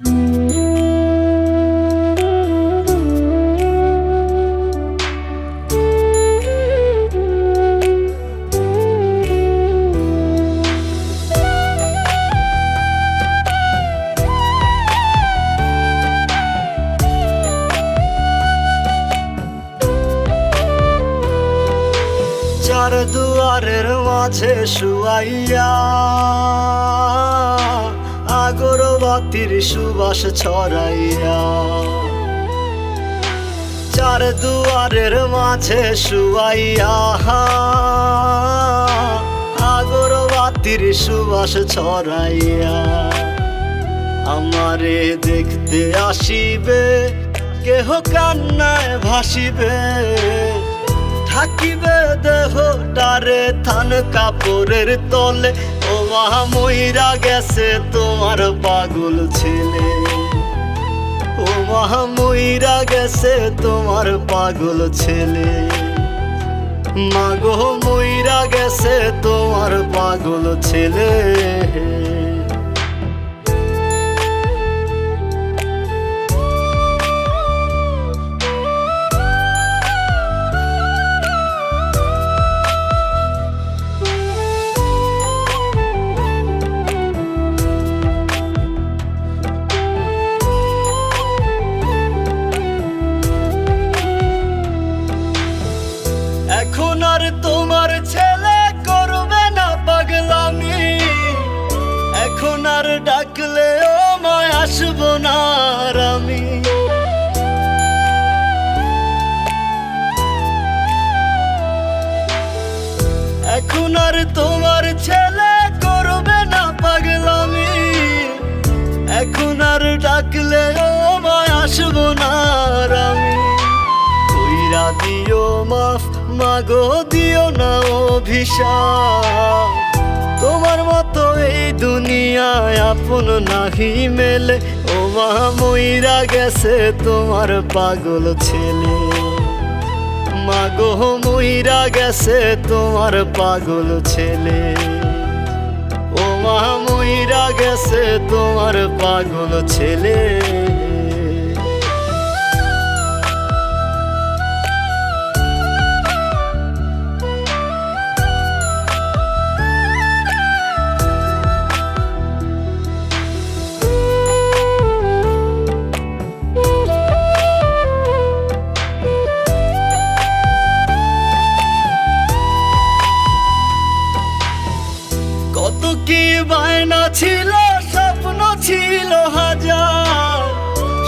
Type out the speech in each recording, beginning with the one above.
চার দুয়ারের মাঝে শুয়াইয়া আগরবাতির সুবাস ছড়াইয়া, চার দুয়ারের মাঝে শুয়াইয়া আগরবাতির সুবাস ছড়াইয়া, আমারে দেখতে আসিবে কেহ কান্নায় ভাসিবে, থাকিবে দেহটারে থান কাপড়ের তলে। ও মা মইরা গেছে তোমার পাগল ছেলে, ও মা মইরা গেছে তোমার পাগল ছেলে, মাগো মইরা গেছে তোমার পাগল ছেলে। এখন আর তোমার ছেলে করবে না পাগলামি, এখন আর ডাকলেও মায় আসবো না আর আমি। এখন আর তোমার ছেলে করবে না পাগলামি, এখন আর ডাকলেও মায় আসবো না আর আমি। কইরা দিও মাফ মাগো, দিও না অভিশাপ, তোমার মতো এই দুনিয়ায় আপন নাহি মেলে। ও মা মইরা গেছে তোমার পাগল ছেলে, মাগো মইরা গেছে তোমার পাগল ছেলে, ও মা মইরা গেছে তোমার পাগল ছেলে। কত কি বায়না ছিল, স্বপ্ন ছিল হাজার,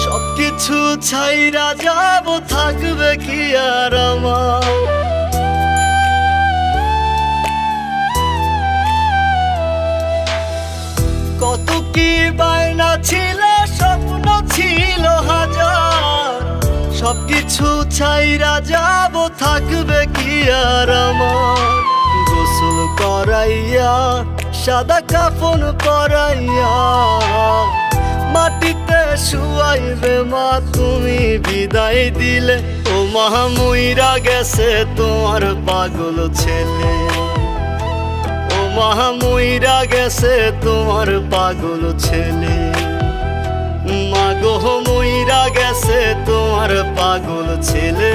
সবকিছু ছাইরা যাব, থাকবে কি আর আমার। কত কি বায়না ছিল, স্বপ্ন ছিল হাজার, সবকিছু ছাইরা যাব, থাকবে কি আর আমার। গোসল করাইয়া সাদা কাফন পরাইয়া মাটিতে শুয়াইবে মা তুমি বিদায় দিলে। ও মা মইরা গেছে তোমার পাগল ছেলে, ও মা মইরা গেছে তোমার পাগল ছেলে, মাগো মইরা গেছে তোমার পাগল ছেলে।